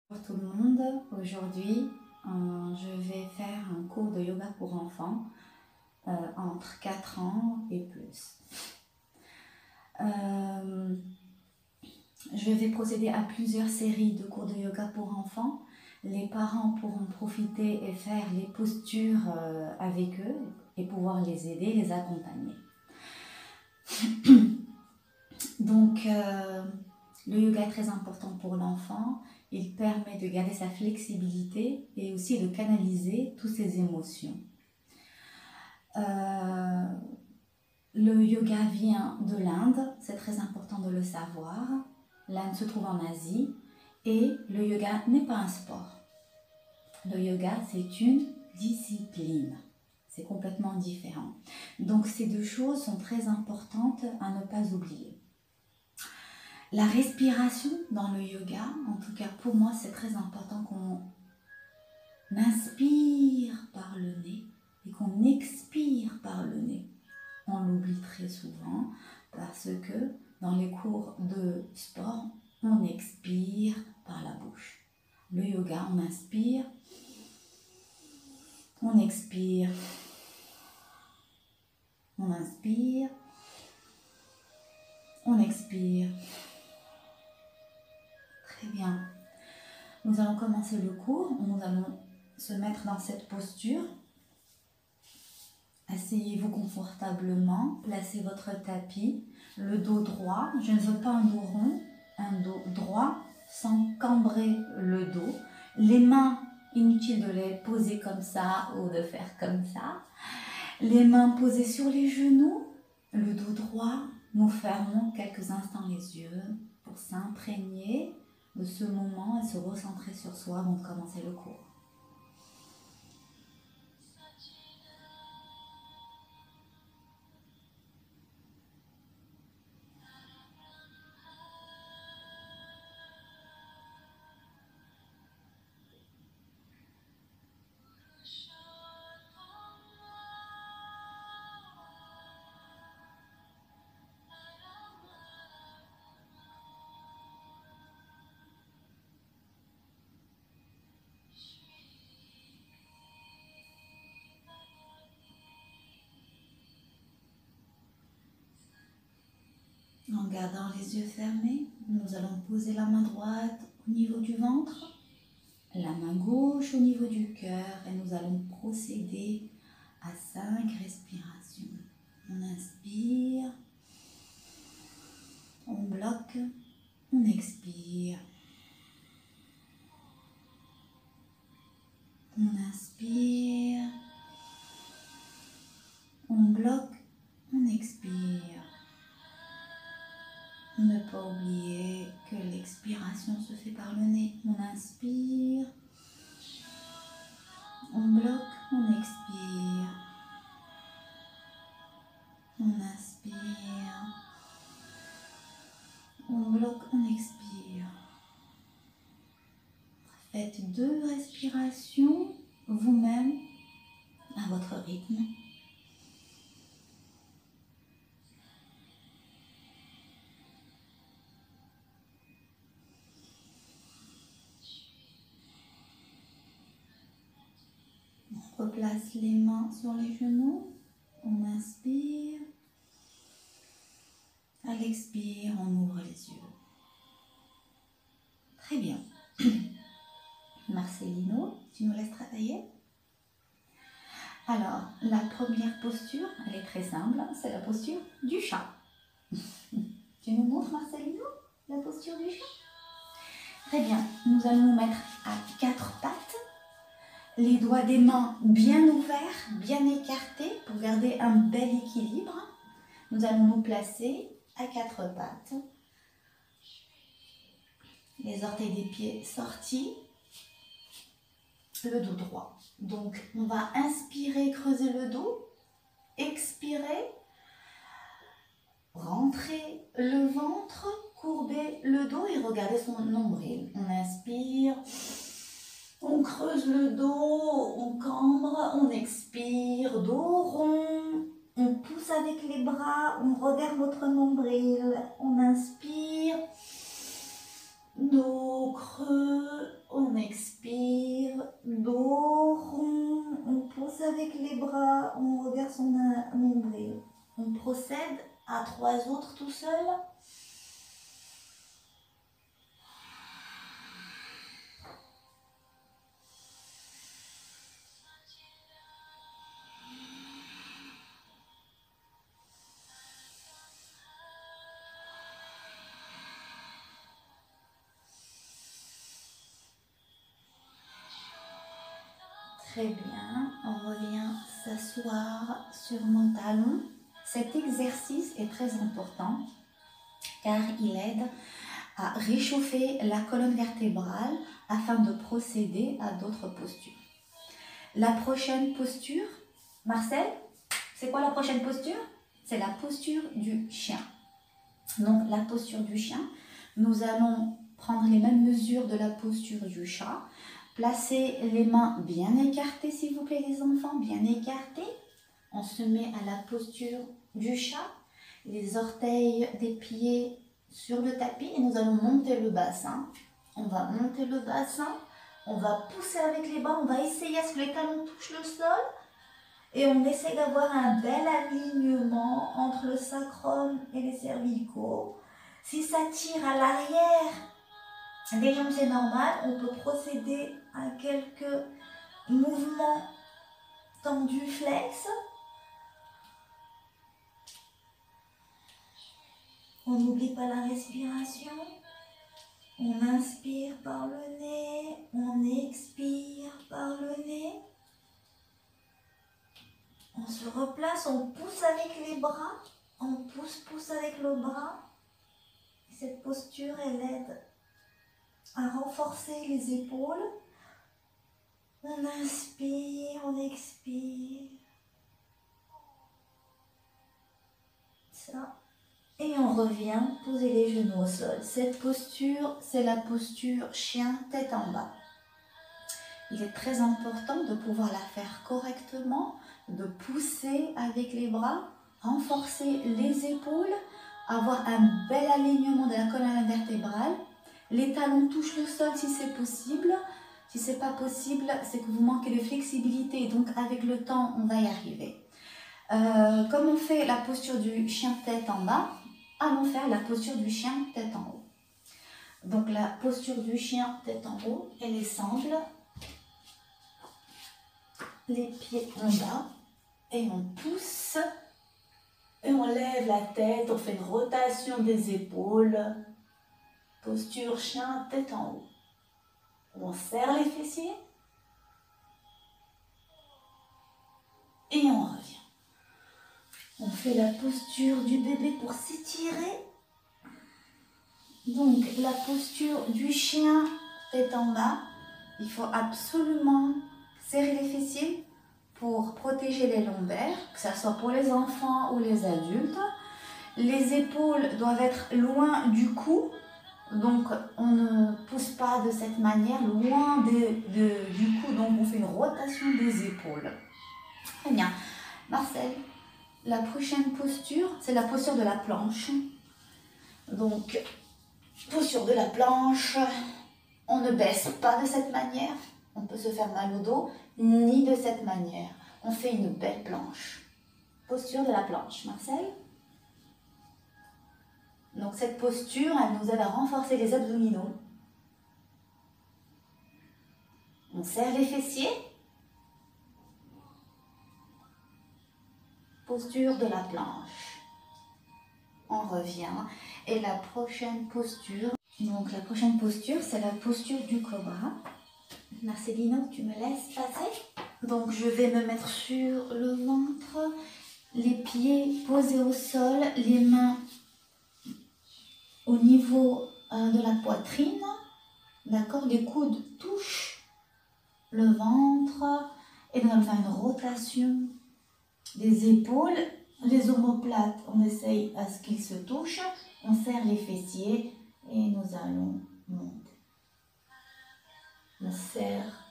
Bonjour tout le monde, aujourd'hui je vais faire un cours de yoga pour enfants entre 4 ans et plus. Je vais procéder à plusieurs séries de cours de yoga pour enfants. Les parents pourront profiter et faire les postures avec eux et pouvoir les aider, les accompagner. Donc le yoga est très important pour l'enfant. Il permet de garder sa flexibilité et aussi de canaliser toutes ses émotions. Le yoga vient de l'Inde, c'est très important de le savoir. L'Inde se trouve en Asie et le yoga n'est pas un sport. Le yoga, c'est une discipline. C'est complètement différent. Donc ces deux choses sont très importantes à ne pas oublier. La respiration dans le yoga, en tout cas pour moi, c'est très important qu'on inspire par le nez et qu'on expire par le nez. On l'oublie très souvent parce que dans les cours de sport, on expire par la bouche. Le yoga, on inspire, on expire, on inspire, on expire. Très bien. Nous allons commencer le cours. Nous allons se mettre dans cette posture. Asseyez-vous confortablement, placez votre tapis, le dos droit. Je ne veux pas un dos rond, un dos droit sans cambrer le dos. Les mains, inutile de les poser comme ça ou de faire comme ça. Les mains posées sur les genoux, le dos droit. Nous fermons quelques instants les yeux pour s'imprégner de ce moment et se recentrer sur soi avant de commencer le cours. En gardant les yeux fermés, nous allons poser la main droite au niveau du ventre, la main gauche au niveau du cœur et nous allons procéder à 5 respirations. On inspire, on bloque, on expire. On inspire, on bloque, on expire. Ne pas oublier que l'expiration se fait par le nez. On inspire, on bloque, on expire. On inspire, on bloque, on expire. Faites 2 respirations vous-même à votre rythme. On replace les mains sur les genoux. On inspire. À l'expire, on ouvre les yeux. Très bien. Marcelino, tu nous laisses travailler? Alors, la première posture, elle est très simple, c'est la posture du chat. Tu nous montres, Marcelino, la posture du chat? Très bien, nous allons nous mettre à 4 pattes, les doigts des mains bien ouverts, bien écartés pour garder un bel équilibre. Nous allons nous placer à 4 pattes, les orteils des pieds sortis, le dos droit. Donc, on va inspirer, creuser le dos, expirer, rentrer le ventre, courber le dos et regarder son nombril. On inspire, on creuse le dos, on cambre, on expire, dos rond, on pousse avec les bras, on regarde notre nombril, on inspire, dos creux, on avec les bras, on regarde son nombril. On procède à 3 autres tout seul. Très bien, on revient s'asseoir sur nos talons. Cet exercice est très important car il aide à réchauffer la colonne vertébrale afin de procéder à d'autres postures. La prochaine posture, Marcel, c'est quoi la prochaine posture? C'est la posture du chien. Donc la posture du chien, nous allons prendre les mêmes mesures de la posture du chat. Placez les mains bien écartées, s'il vous plaît les enfants, bien écartées. On se met à la posture du chat, les orteils des pieds sur le tapis et nous allons monter le bassin. On va monter le bassin, on va pousser avec les bras, on va essayer à ce que les talons touchent le sol et on essaie d'avoir un bel alignement entre le sacrum et les cervicaux. Si ça tire à l'arrière des jambes, c'est normal, on peut procéder à quelques mouvements tendus flex. On n'oublie pas la respiration. On inspire par le nez, on expire par le nez. On se replace, on pousse avec les bras, on pousse avec le bras. Cette posture, elle aide à renforcer les épaules. On inspire, on expire. Ça. Et on revient poser les genoux au sol. Cette posture, c'est la posture chien tête en bas. Il est très important de pouvoir la faire correctement, de pousser avec les bras, renforcer les épaules, avoir un bel alignement de la colonne vertébrale. Les talons touchent le sol si c'est possible. Si ce n'est pas possible, c'est que vous manquez de flexibilité. Donc avec le temps, on va y arriver. Comme on fait la posture du chien tête en bas, allons faire la posture du chien tête en haut. Donc la posture du chien tête en haut, elle est simple. Les pieds en bas et on pousse et on lève la tête, on fait une rotation des épaules. Posture chien tête en haut. On serre les fessiers et on revient. On fait la posture du bébé pour s'étirer. Donc la posture du chien tête en bas, il faut absolument serrer les fessiers pour protéger les lombaires, que ce soit pour les enfants ou les adultes. Les épaules doivent être loin du cou, donc on ne pousse pas de cette manière, loin du cou, donc on fait une rotation des épaules. Très bien. Marcel, la prochaine posture, c'est la posture de la planche. Donc, posture de la planche, on ne baisse pas de cette manière, on peut se faire mal au dos, ni de cette manière. On fait une belle planche. Posture de la planche. Marcel? Donc cette posture, elle nous aide à renforcer les abdominaux. On serre les fessiers. Posture de la planche. On revient. Et la prochaine posture, c'est la posture du cobra. Marcelino, tu me laisses passer? Donc je vais me mettre sur le ventre, les pieds posés au sol, les mains au niveau de la poitrine. D'accord? Les coudes touchent le ventre et nous allons faire une rotation des épaules. Les omoplates, on essaye à ce qu'ils se touchent. On serre les fessiers et nous allons monter. On serre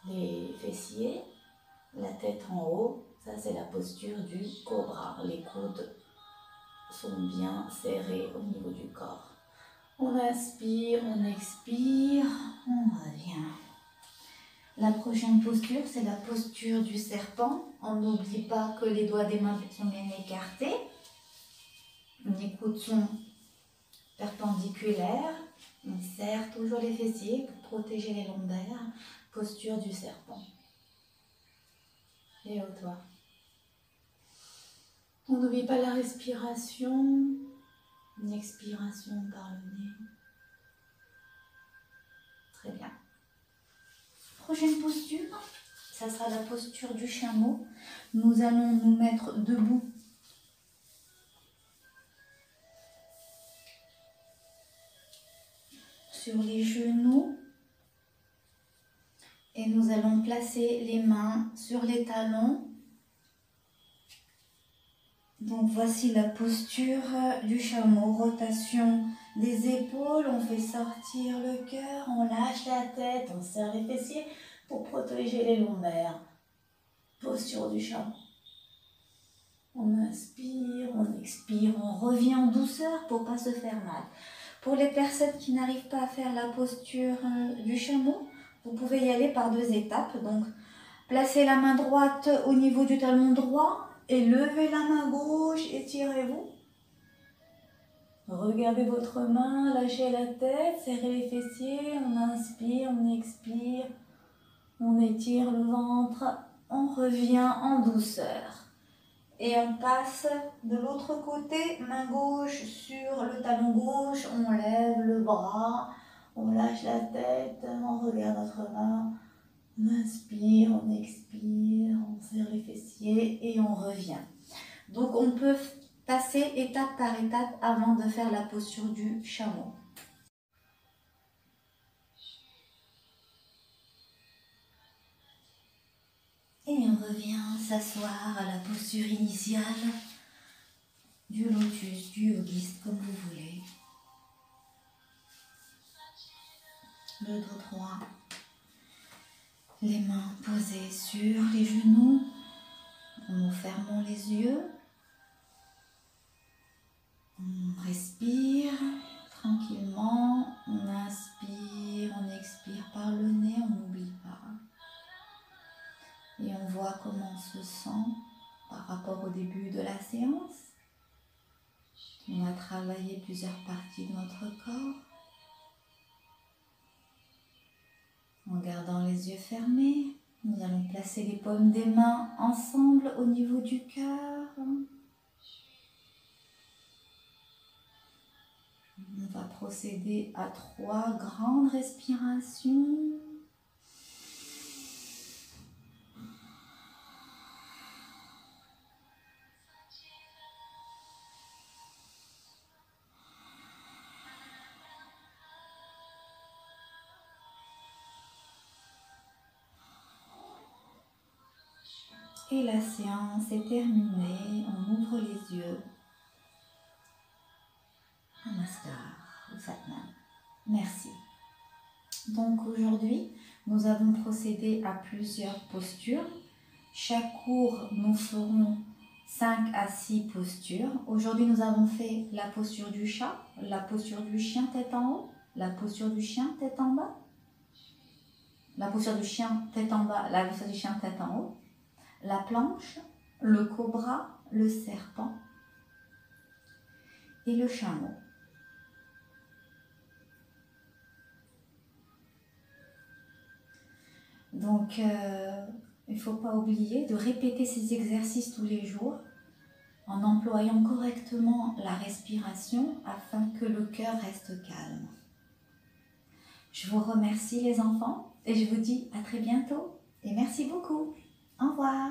les fessiers, la tête en haut. Ça, c'est la posture du cobra. Les coudes sont bien serrés au niveau du corps. On inspire, on expire, on revient. La prochaine posture, c'est la posture du serpent. On n'oublie pas que les doigts des mains sont bien écartés. Les coudes sont perpendiculaires. On serre toujours les fessiers pour protéger les lombaires. Posture du serpent. Et au doigt. On n'oublie pas la respiration. Une expiration par le nez. Très bien. Prochaine posture, ça sera la posture du chameau. Nous allons nous mettre debout. Sur les genoux. Et nous allons placer les mains sur les talons. Donc voici la posture du chameau. Rotation des épaules, on fait sortir le cœur, on lâche la tête, on serre les fessiers pour protéger les lombaires. Posture du chameau. On inspire, on expire, on revient en douceur pour ne pas se faire mal. Pour les personnes qui n'arrivent pas à faire la posture du chameau, vous pouvez y aller par 2 étapes. Donc, placez la main droite au niveau du talon droit et levez la main gauche, étirez-vous. Regardez votre main, lâchez la tête, serrez les fessiers, on inspire, on expire, on étire le ventre, on revient en douceur. Et on passe de l'autre côté, main gauche sur le talon gauche, on lève le bras, on lâche la tête, on regarde notre main, on inspire, on expire, on serre les fessiers et on revient. Donc on peut passer étape par étape avant de faire la posture du chameau. Et on revient s'asseoir à la posture initiale du lotus, du yogiste, comme vous voulez. Le dos droit, les mains posées sur les genoux, nous fermons les yeux, on respire tranquillement, on inspire, on expire par le nez, on n'oublie pas. Et on voit comment on se sent par rapport au début de la séance. On a travaillé plusieurs parties de notre corps. En gardant les yeux fermés, nous allons placer les paumes des mains ensemble au niveau du cœur. On va procéder à 3 grandes respirations. Et la séance est terminée. On ouvre les yeux. Namaskar ou Satnam. Merci. Donc aujourd'hui, nous avons procédé à plusieurs postures. Chaque cours, nous ferons 5 à 6 postures. Aujourd'hui, nous avons fait la posture du chat, la posture du chien tête en haut, la posture du chien tête en bas, la posture du chien tête en bas, la posture du chien tête en haut, la planche, le cobra, le serpent et le chameau. Donc, il ne faut pas oublier de répéter ces exercices tous les jours en employant correctement la respiration afin que le cœur reste calme. Je vous remercie les enfants et je vous dis à très bientôt et merci beaucoup. Au revoir.